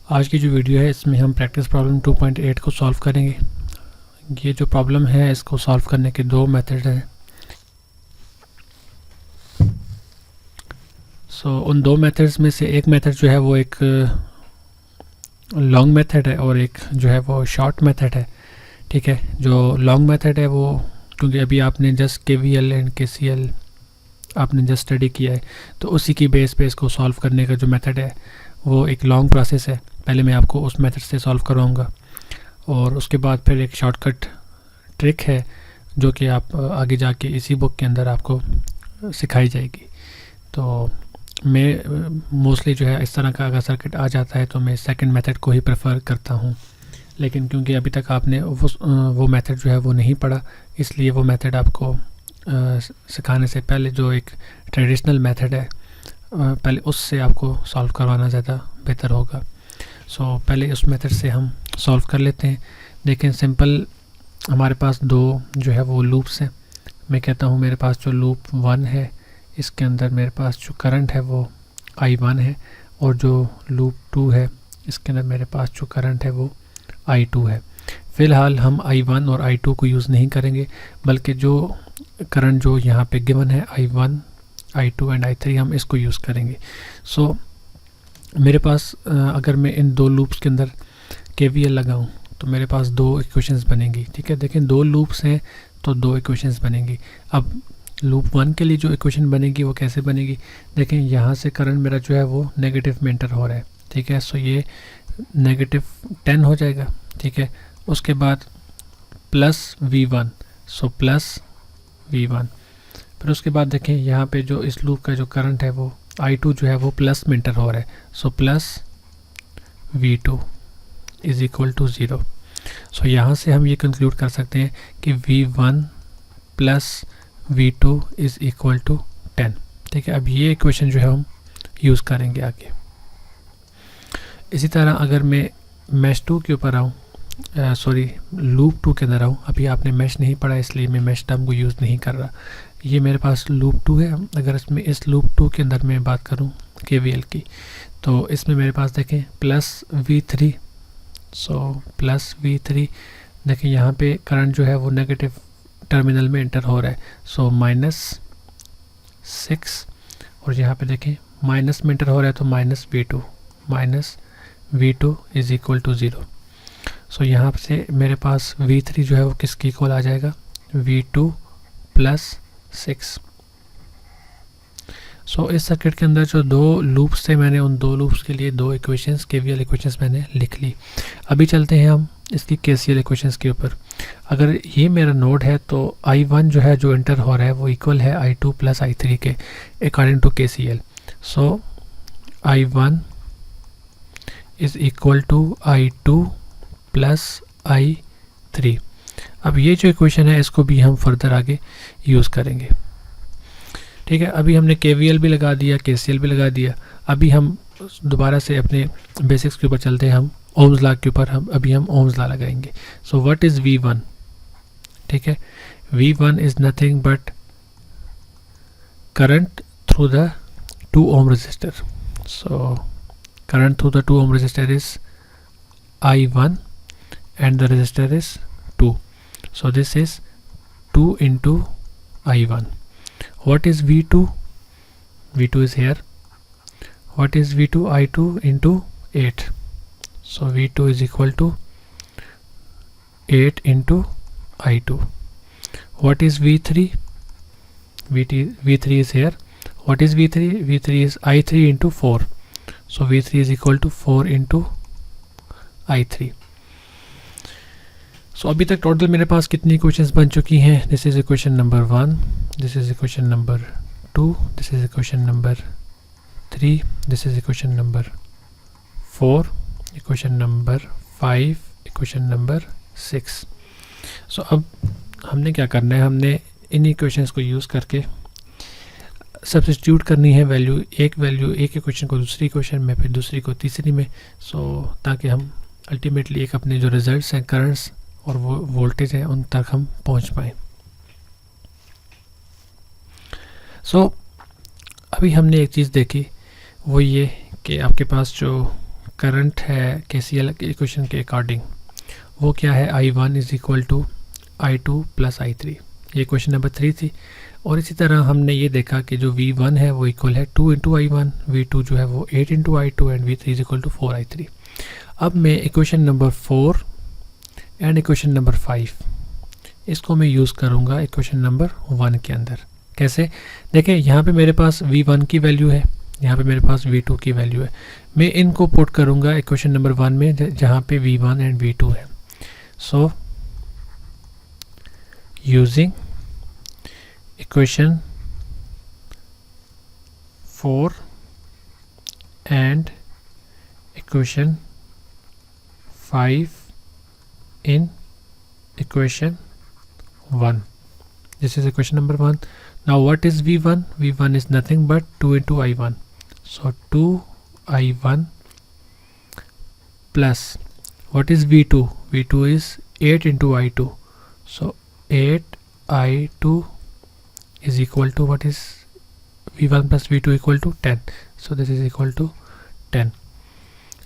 आज की जो वीडियो है इसमें हम प्रैक्टिस प्रॉब्लम 2.8 को सॉल्व करेंगे। ये जो प्रॉब्लम है इसको सॉल्व करने के दो मेथड हैं। उन दो मेथड्स में से एक मेथड जो है वो एक लॉन्ग मेथड है और एक जो है वो शॉर्ट मेथड है। ठीक है, जो लॉन्ग मेथड है वो क्योंकि अभी आपने जस्ट KVL एंड KCL आपने जस्ट स्टडी किया है, तो उसी की बेस पे इसको सॉल्व करने का जो मेथड है वो एक लॉन्ग प्रोसेस है। पहले मैं आपको उस मेथड से सॉल्व करवाऊँगा और उसके बाद फिर एक शॉर्टकट ट्रिक है जो कि आप आगे जाके इसी बुक के अंदर आपको सिखाई जाएगी। तो मैं मोस्टली जो है इस तरह का अगर सर्किट आ जाता है तो मैं सेकंड मेथड को ही प्रेफर करता हूँ, लेकिन क्योंकि अभी तक आपने वो मेथड जो है वो नहीं पढ़ा, इसलिए वो मेथड आपको सिखाने से पहले जो एक ट्रेडिशनल मेथड है पहले उससे आपको सॉल्व करवाना ज़्यादा बेहतर होगा। पहले उस मेथड से हम सॉल्व कर लेते हैं। देखें, सिंपल हमारे पास दो जो है वो लूप्स हैं। मैं कहता हूँ मेरे पास जो लूप 1 है इसके अंदर मेरे पास जो करंट है वो I1 है, और जो लूप 2 है इसके अंदर मेरे पास जो करंट है वो I2 है। फ़िलहाल हम I1 और I2 को यूज़ नहीं करेंगे, बल्कि जो करंट जो यहाँ पे गिवन है I1, I2 एंड I3 हम इसको यूज़ करेंगे। मेरे पास अगर मैं इन दो लूप्स के अंदर KVL लगाऊं तो मेरे पास दो इक्वेशंस बनेंगी। ठीक है, देखें दो लूप्स हैं तो दो इक्वेशंस बनेंगी। अब लूप 1 के लिए जो इक्वेशन बनेगी वो कैसे बनेगी, देखें यहाँ से करंट मेरा जो है वो नेगेटिव में एंटर हो रहा है। ठीक है, ये -10 हो जाएगा। ठीक है, उसके बाद प्लस V1, प्लस V1। फिर उसके बाद देखें यहाँ पे जो इस लूप का जो करंट है वो I2 जो है वो प्लस में एंटर हो रहा है, plus V2 is equal to 0। यहाँ से हम ये कंक्लूड कर सकते हैं कि V1 plus V2 is equal to 10। ठीक है, अब ये इक्वेशन जो है हम यूज़ करेंगे आगे। इसी तरह अगर मैं मैश 2 के ऊपर आऊँ, लूप 2 के अंदर आऊँ, अभी आपने मैश नहीं पढ़ा इसलिए मैं मैश टर्म को यूज़ नहीं कर रहा। ये मेरे पास लूप 2 है। अगर इसमें इस लूप 2 के अंदर मैं बात करूँ KVL की, तो इसमें मेरे पास देखें प्लस V3, प्लस V3। देखें यहाँ पे करंट जो है वो नेगेटिव टर्मिनल में एंटर हो रहा है, -6, और यहाँ पे देखें माइनस में एंटर हो रहा है तो -V2 इज इक्वल टू 0। यहाँ से मेरे पास V3 जो है वो किसकी इक्वल आ जाएगा, V2 प्लस 6। इस सर्किट के अंदर जो दो लूप्स थे मैंने उन दो लूप्स के लिए दो इक्वेशंस KVL इक्वेशंस मैंने लिख ली। अभी चलते हैं हम इसकी KCL इक्वेशंस के ऊपर। अगर ये मेरा नोड है तो I1 जो है जो एंटर हो रहा है वो इक्वल है I2 प्लस I3 के according to KCL। I1 is equal to I2 plus I3। अब ये जो इक्वेशन है इसको भी हम फर्दर आगे यूज़ करेंगे। ठीक है, अभी हमने KVL भी लगा दिया, KCL भी लगा दिया। अभी हम दोबारा से अपने बेसिक्स के ऊपर चलते हैं, हम ओम्स लॉ के ऊपर अभी हम ओम्स लॉ लगाएंगे। What is V1? ठीक है, V1 is nothing but current through the 2 ohm resistor। Current through the 2 ohm resistor is I1 and the resistor is 2. This is 2 into I1. What is V2? V2 is here. What is V2? I2 into 8. V2 is equal to 8 into I2. What is V3? V3 is here. What is V3? V3 is I3 into 4. V3 is equal to 4 into I3। अभी तक total मेरे पास कितनी equations बन चुकी हैं? This is equation number 1, this is equation number 2, this is equation number 3, this is equation number 4, equation number 5, equation number 6। अब हमने क्या करना है, हमने इन इक्वेशंस को यूज़ करके सब्स्टिट्यूट करनी है वैल्यू एक इक्वेशन को दूसरी इक्वेशन में, फिर दूसरी को तीसरी में, ताकि हम अल्टीमेटली एक अपने जो रिजल्ट्स हैं करंट्स और वो वोल्टेज हैं उन तक हम पहुंच पाएँ। अभी हमने एक चीज़ देखी, वो ये कि आपके पास जो करंट है KCL इक्वेशन के अकॉर्डिंग, वो क्या है, I1 is equal to I2 plus I3। ये क्वेश्चन नंबर 3 थी। और इसी तरह हमने ये देखा कि जो V1 है वो इक्वल है 2 इंटू I1, V2 जो है वो 8 into I2 and V3 is equal to 4I3। अब मैं equation number 4 and equation number 5 इसको मैं यूज़ करूँगा इक्वेशन नंबर 1 के अंदर। कैसे, देखें यहाँ पे मेरे पास V1 की वैल्यू है, यहाँ पे मेरे पास V2 की वैल्यू है। मैं इनको पुट करूँगा इक्वेशन नंबर 1 में जहाँ पे V1 एंड V2 है। So using equation 4 and equation 5 in equation 1. This is equation number 1. Now what is V1? V1 is nothing but 2 into I1. So 2I1 plus what is V2? V2 is 8 into I2. So 8I2 is equal to what is V1 plus V2 equal to 10. So this is equal to 10.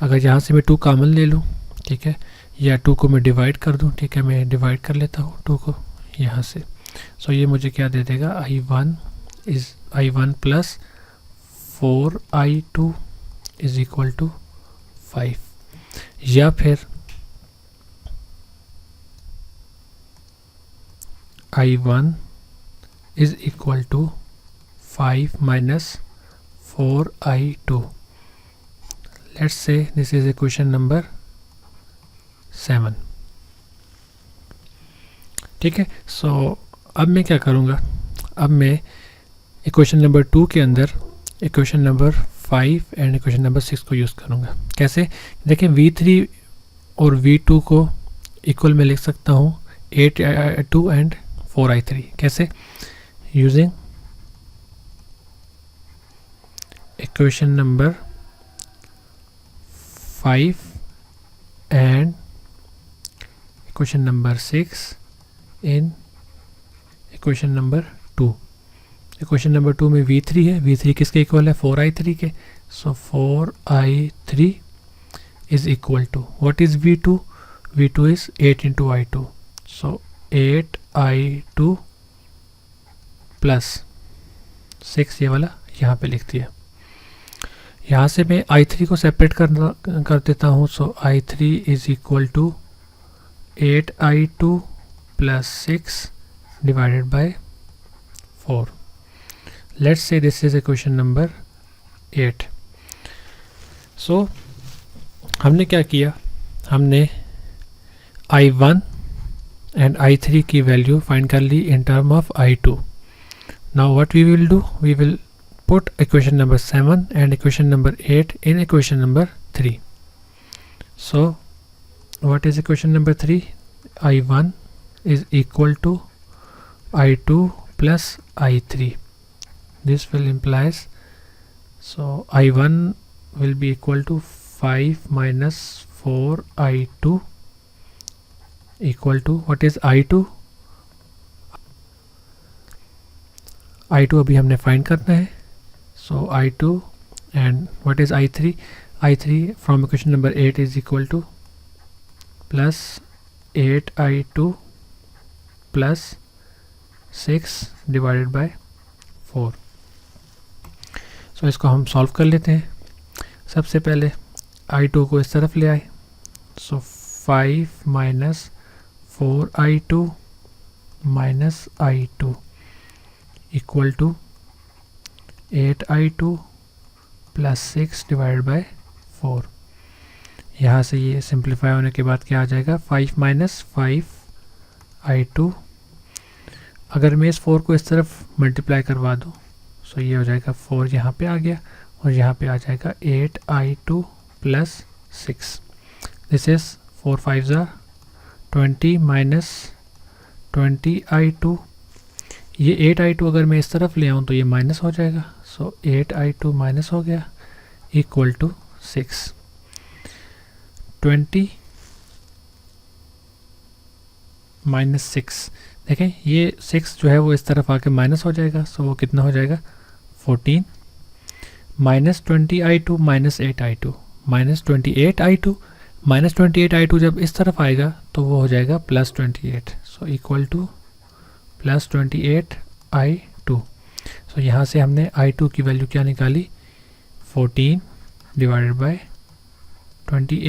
अगर यहाँ से मैं 2 common ले लूँ, ठीक है, या 2 को मैं डिवाइड कर दूँ, ठीक है, मैं डिवाइड कर लेता हूँ 2 को यहाँ से। सो ये मुझे क्या दे देगा, I1 plus 4I2 is equal to 5, या फिर I1 is equal to 5 minus 4I2. Let's say this is equation number 7. ठीक है। सो अब मैं क्या करूँगा, अब मैं इक्वेशन नंबर 2 के अंदर equation number 5 and equation number 6 को यूज़ करूँगा। कैसे, देखें V3 और V2 को इक्वल में लिख सकता हूँ 8I2 एंड 4I3। कैसे, using equation number 5 and equation number 6 in equation number 2. equation number 2 में V3 है, V3 किसके इक्वल है, 4I3 के। so 4I3 is equal to what is V2? V2 is 8 into I2. so 8I2 plus 6 ये वाला यहाँ पे लिख दिया। यहाँ से मैं I3 को सेपरेट कर देता हूँ। So I3 is equal to 8I2 plus 6 divided by 4। Let's say this is equation number 8। So हमने क्या किया, हमने I1 एंड I3 की वैल्यू फाइंड कर ली in term of I2। Now what we will do, we will put equation number 7 and equation number 8 in equation number 3. So what is equation number 3? I1 is equal to I2 plus I3. This will implies, so I1 will be equal to 5 minus 4I2 equal to what is I2? I2 अभी हमने find करना है। So I2 and what is I3? I3 from equation number 8 is equal to plus 8I2 plus 6 divided by 4. So इसको हम solve कर लेते हैं। सबसे पहले I2 को इस तरफ ले आए। So 5 minus 4I2 minus I2 equal to 8I2 plus 6 divide by 4। यहाँ से ये सिंप्लीफाई होने के बाद क्या आ जाएगा, 5 माइनस 5I2। अगर मैं इस 4 को इस तरफ मल्टीप्लाई करवा दूँ, सो ये हो जाएगा 4 यहाँ पे आ गया और यहाँ पे आ जाएगा 8I2 plus 6। This is 4 5 20 minus 20I2। ये 8I2 अगर मैं इस तरफ ले आऊँ तो ये माइनस हो जाएगा। सो 8I2 माइनस हो गया इक्वल टू 6। 20 माइनस 6, देखें ये 6 जो है वो इस तरफ आके माइनस हो जाएगा। सो वो कितना हो जाएगा, 14 minus 20I2 minus 8I2 -28i2, -28i2 जब इस तरफ आएगा तो वो हो जाएगा +28, सो इक्वल टू +28i2। सो यहाँ से हमने i2 की वैल्यू क्या निकाली, 14 divided by 14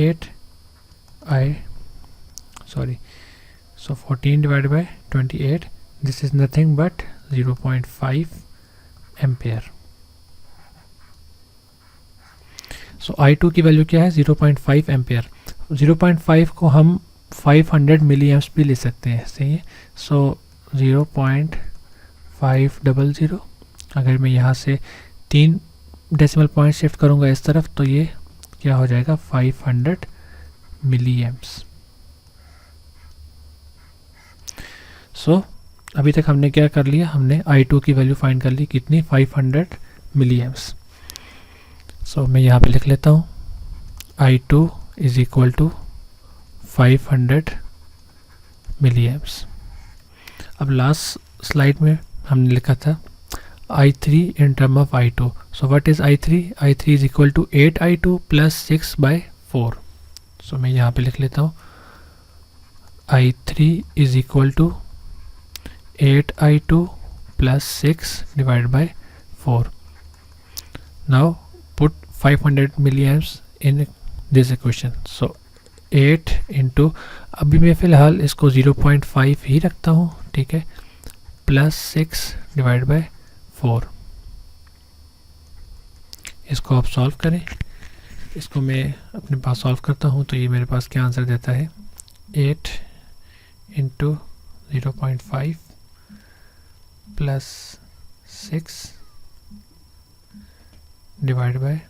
divided by 28, this is nothing but 0.5 ampere. So i2 की वैल्यू क्या है, 0.5 एम्पेयर। 0.5 को हम 500 मिली एम्प्स भी ले सकते हैं, सही है। सो 0.500, अगर मैं यहाँ से 3 डेसिमल पॉइंट शिफ्ट करूँगा इस तरफ तो ये क्या हो जाएगा, 500 मिली एम्प्स। सो अभी तक हमने क्या कर लिया, हमने i2 की वैल्यू फाइंड कर ली, कितनी, 500 मिली एम्प्स। सो मैं यहाँ पे लिख लेता हूँ i2 is equal to 500 milli amps. अब लास्ट स्लाइड में हमने लिखा था i3 in term of i2. So what is i3? i3 is equal to 8i2 plus 6/4. So मैं यहाँ पे लिख लेता हूँ i3 is equal to 8i2 plus 6 divided by 4. Now put 500 milliamps in this equation. So 8 into, अभी मैं फ़िलहाल इसको 0.5 ही रखता हूँ, ठीक है, प्लस 6 डिवाइड बाय 4। इसको आप सॉल्व करें, इसको मैं अपने पास सॉल्व करता हूँ तो ये मेरे पास क्या आंसर देता है, 8 into 0.5 plus 6 divide by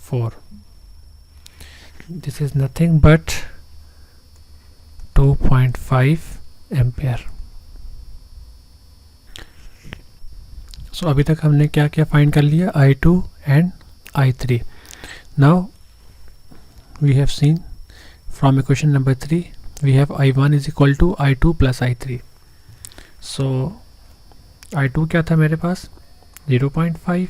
4। This is nothing but 2.5 ampere. So अभी तक हमने क्या क्या फाइंड कर लिया, i2 and i3। Now we have seen from equation number 3 we have i1 is equal to i2 plus i3। So i2 क्या था मेरे पास, 0.5,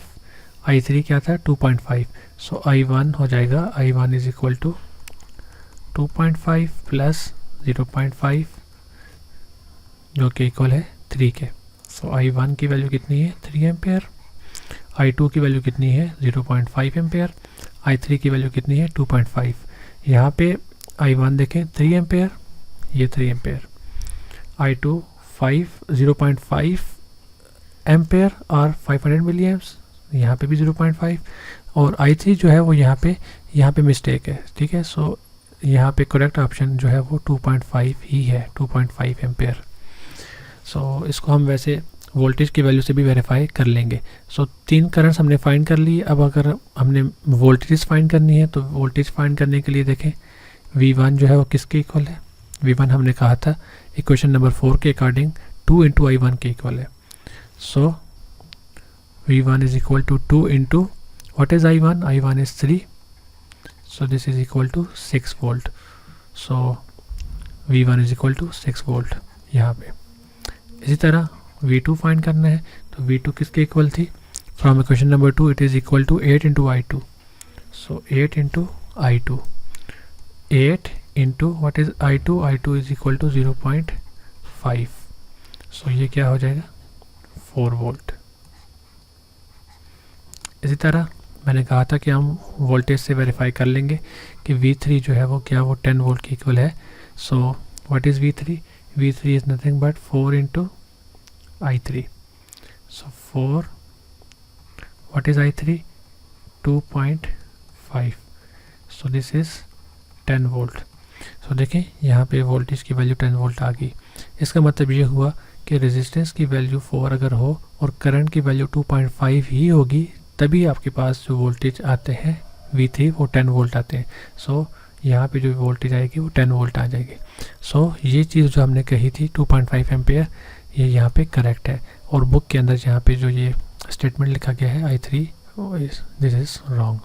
i3 क्या था, 2.5। सो i1 हो जाएगा, i1 is equal to 2.5 plus 0.5 जो कि इक्वल है 3 के। सो i1 की वैल्यू कितनी है, 3 एम्पेयर, i2 की वैल्यू कितनी है, 0.5 एम्पेयर, i3 की वैल्यू कितनी है, 2.5। यहाँ पे i1 देखें 3 एम्पेयर, ये 3 एम्पेयर, i2 0.5 एम्पेयर और 500 मिली एम्प्स, यहाँ पे भी 0.5, और i3 जो है वो यहाँ पे मिस्टेक है, ठीक है। सो यहाँ पे करेक्ट ऑप्शन जो है वो 2.5 ही है, 2.5 एम्पेयर। सो इसको हम वैसे वोल्टेज की वैल्यू से भी वेरीफाई कर लेंगे। सो 3 करंट्स हमने फाइंड कर लिए। अब अगर हमने वोल्टेज फाइंड करनी है तो वोल्टेज फाइंड करने के लिए देखें V1 जो है वो किसके इक्वल है, V1 हमने कहा था इक्वेशन नंबर 4 के अकॉर्डिंग 2 इंटू i1 के इक्वल है। So V1 is equal to 2 into what is i1, i1 is 3, so this is equal to 6 volt. So V1 is equal to 6 volt यहाँ पे। इसी तरह V2 फाइंड करना है तो V2 किसके इक्वल थी, from equation number 2 it is equal to 8 into i2। So 8 into i2, 8 into what is i2, i2 is equal to 0.5। So ये क्या हो जाएगा, 4 वोल्ट। इसी तरह मैंने कहा था कि हम वोल्टेज से वेरीफाई कर लेंगे कि V3 जो है वो क्या, वो 10 वोल्ट के इक्वल है। So what is V3, V3 is nothing but 4 into I3. So 4, what is I3? 2.5. So this is 10 volt. So देखें यहाँ पे वोल्टेज की वैल्यू 10 वोल्ट आ गई। इसका मतलब ये हुआ कि रेजिस्टेंस की वैल्यू 4 अगर हो और करंट की वैल्यू 2.5 ही होगी तभी आपके पास जो वोल्टेज आते हैं V3 वो 10 वोल्ट आते हैं। सो यहाँ पे जो वोल्टेज आएगी वो 10 वोल्ट आ जाएगी। सो ये चीज़ जो हमने कही थी 2.5 एम्पेयर, ये यहाँ पे करेक्ट है। और बुक के अंदर यहाँ पे जो ये स्टेटमेंट लिखा गया है I3, दिस इज़ रॉन्ग।